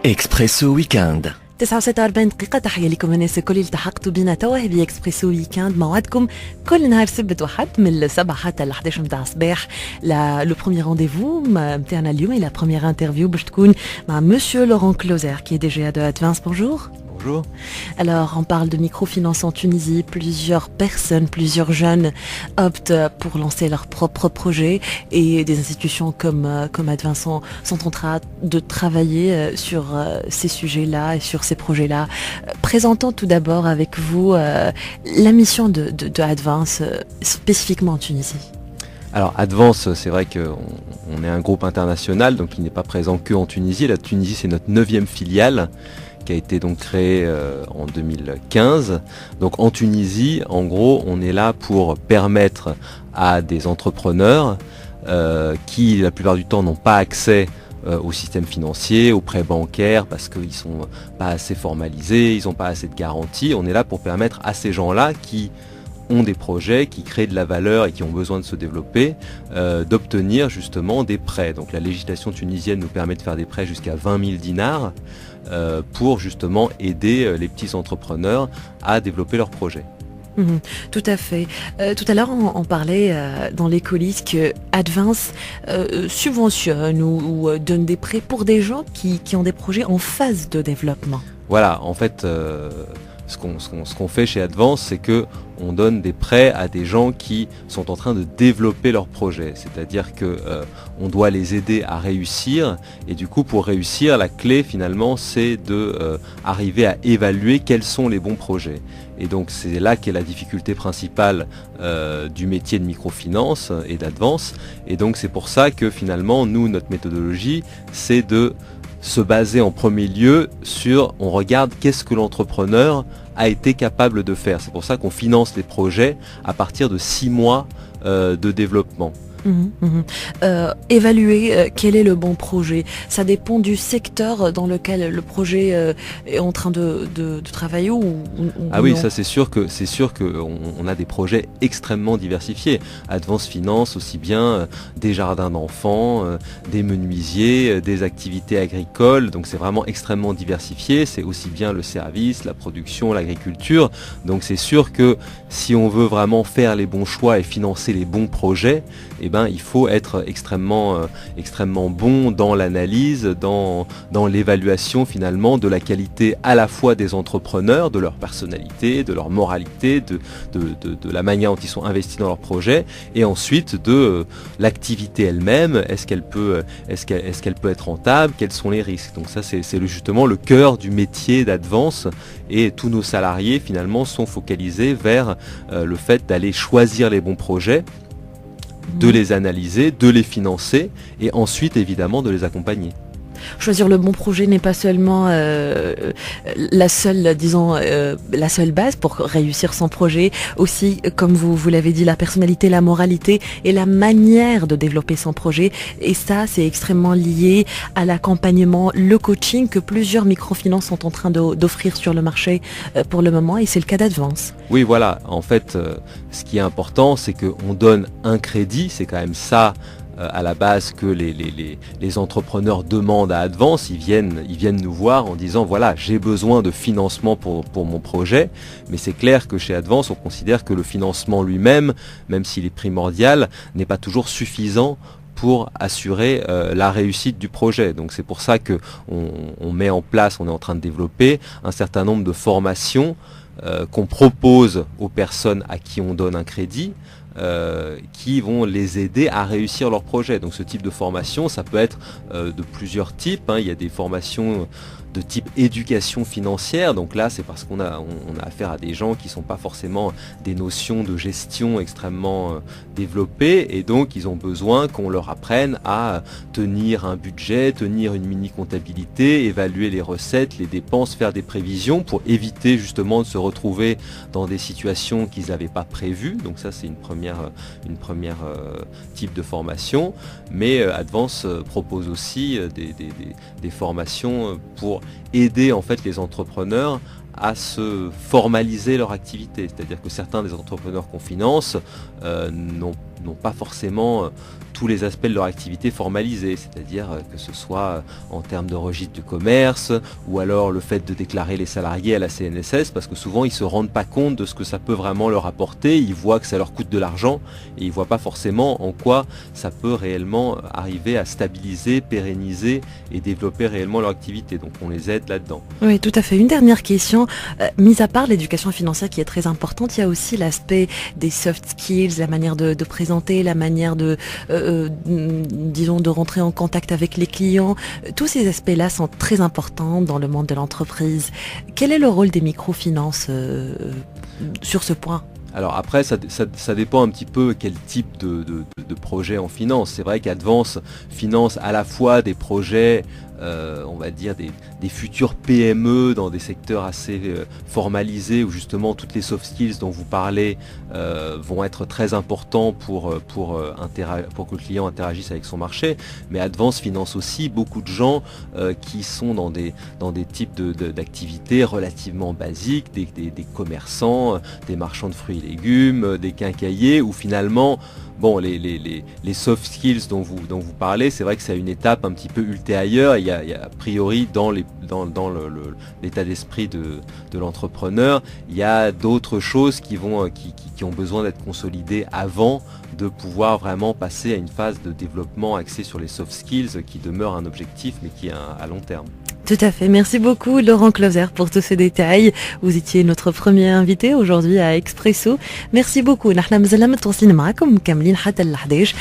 إكسبريسو ويكاند 49 دقيقة. تحية لكم الناس الكل اللي التحقتوا بنا توا بإكسبريسو ويكاند. موعدكم كل نهار سبت وحد من 7 حتى ل 11 متاع الصباح. لو بروميير رونديفو متاعنا اليوم لا بروميير انترفيو باش تكون مع Monsieur Laurent Closer qui est DGA de Advance. Bonjour. Bonjour. Alors, on parle de microfinance en Tunisie. Plusieurs personnes, plusieurs jeunes optent pour lancer leur propre projet et des institutions comme Advance sont en train de travailler sur ces sujets-là et sur ces projets-là. Présentons tout d'abord avec vous la mission de Advance spécifiquement en Tunisie. Alors Advance, c'est vrai qu'on est un groupe international, donc il n'est pas présent que en Tunisie. La Tunisie, c'est notre 9e filiale, qui a été donc créée en 2015. Donc en Tunisie, en gros, on est là pour permettre à des entrepreneurs qui, la plupart du temps, n'ont pas accès au système financier, aux prêts bancaires, parce qu'ils ne sont pas assez formalisés, ils n'ont pas assez de garanties. On est là pour permettre à ces gens-là qui ont des projets, qui créent de la valeur et qui ont besoin de se développer, d'obtenir justement des prêts. Donc la législation tunisienne nous permet de faire des prêts jusqu'à 20 000 dinars pour justement aider les petits entrepreneurs à développer leurs projets. Tout à fait. Tout à l'heure, on parlait dans les coulisses que Advance subventionne ou donne des prêts pour des gens qui ont des projets en phase de développement. Voilà, en fait, ce qu'on fait chez Advance, c'est que on donne des prêts à des gens qui sont en train de développer leur projet. C'est-à-dire que on doit les aider à réussir. Et du coup, pour réussir, la clé finalement, c'est de arriver à évaluer quels sont les bons projets. Et donc, c'est là qu'est la difficulté principale du métier de microfinance et d'Advance. Et donc, c'est pour ça que finalement, nous, notre méthodologie, c'est de se baser en premier lieu sur, on regarde qu'est-ce que l'entrepreneur a été capable de faire. C'est pour ça qu'on finance les projets à partir de 6 mois de développement. Évaluer quel est le bon projet, ça dépend du secteur dans lequel le projet est en train de travailler ou ah oui, non. ça c'est sûr que on a des projets extrêmement diversifiés. Advance finance aussi bien des jardins d'enfants, des menuisiers, des activités agricoles. Donc c'est vraiment extrêmement diversifié. C'est aussi bien le service, la production, l'agriculture. Donc c'est sûr que si on veut vraiment faire les bons choix et financer les bons projets, eh ben, il faut être extrêmement bon dans l'analyse, dans l'évaluation finalement de la qualité à la fois des entrepreneurs, de leur personnalité, de leur moralité, de la manière dont ils sont investis dans leur projet, et ensuite de l'activité elle-même. Est-ce qu'elle peut être rentable? Quels sont les risques? Donc ça, c'est justement le cœur du métier d'Advance, et tous nos salariés finalement sont focalisés vers le fait d'aller choisir les bons projets, de les analyser, de les financer et ensuite évidemment de les accompagner. Choisir le bon projet n'est pas seulement la seule base pour réussir son projet. Aussi, comme vous l'avez dit, la personnalité, la moralité et la manière de développer son projet. Et ça, c'est extrêmement lié à l'accompagnement, le coaching que plusieurs microfinances sont en train d'offrir sur le marché pour le moment. Et c'est le cas d'Advance. Oui, voilà. En fait, ce qui est important, c'est qu'on donne un crédit. C'est quand même ça à la base que les entrepreneurs demandent à Advance. Ils viennent nous voir en disant voilà, j'ai besoin de financement pour mon projet. Mais c'est clair que chez Advance, on considère que le financement lui-même, même s'il est primordial, n'est pas toujours suffisant pour assurer la réussite du projet. Donc c'est pour ça que on met en place, on est en train de développer un certain nombre de formations qu'on propose aux personnes à qui on donne un crédit, qui vont les aider à réussir leur projet. Donc ce type de formation, ça peut être de plusieurs types, hein. Il y a des formations de type éducation financière. Donc là, c'est parce qu'on a affaire à des gens qui ne sont pas forcément des notions de gestion extrêmement développées, et donc ils ont besoin qu'on leur apprenne à tenir un budget, tenir une mini-comptabilité, évaluer les recettes, les dépenses, faire des prévisions pour éviter justement de se retrouver dans des situations qu'ils n'avaient pas prévues. Donc ça, c'est une première type de formation. Mais Advance propose aussi des formations pour aider en fait les entrepreneurs à se formaliser leur activité. C'est-à-dire que certains des entrepreneurs qu'on finance n'ont pas forcément tous les aspects de leur activité formalisés, c'est-à-dire que ce soit en termes de registre du commerce ou alors le fait de déclarer les salariés à la CNSS, parce que souvent ils se rendent pas compte de ce que ça peut vraiment leur apporter, ils voient que ça leur coûte de l'argent et ils voient pas forcément en quoi ça peut réellement arriver à stabiliser, pérenniser et développer réellement leur activité. Donc on les aide là-dedans. Oui, tout à fait. Une dernière question. Mis à part l'éducation financière qui est très importante, il y a aussi l'aspect des soft skills, la manière de présenter, la manière de, disons, de rentrer en contact avec les clients. Tous ces aspects-là sont très importants dans le monde de l'entreprise. Quel est le rôle des microfinances sur ce point ? Alors après, ça dépend un petit peu quel type de projet on finance. C'est vrai qu'Advance finance à la fois des projets, on va dire des futures PME dans des secteurs assez formalisés où justement toutes les soft skills dont vous parlez vont être très importants pour que le client interagisse avec son marché. Mais Advance finance aussi beaucoup de gens qui sont dans des types d'activités relativement basiques, des commerçants, des marchands de fruits et légumes, des quincailliers, où finalement, bon, les soft skills dont vous parlez, c'est vrai que c'est une étape un petit peu ultérieure. Il y a a priori dans l'état d'esprit de l'entrepreneur, il y a d'autres choses qui ont besoin d'être consolidées avant de pouvoir vraiment passer à une phase de développement axée sur les soft skills qui demeure un objectif mais qui est à long terme. Tout à fait. Merci beaucoup Laurent Closer pour tous ces détails. Vous étiez notre premier invité aujourd'hui à Expresso. Merci beaucoup. نحن مازلنا متواصلين معكم مكملين حتى ال 11.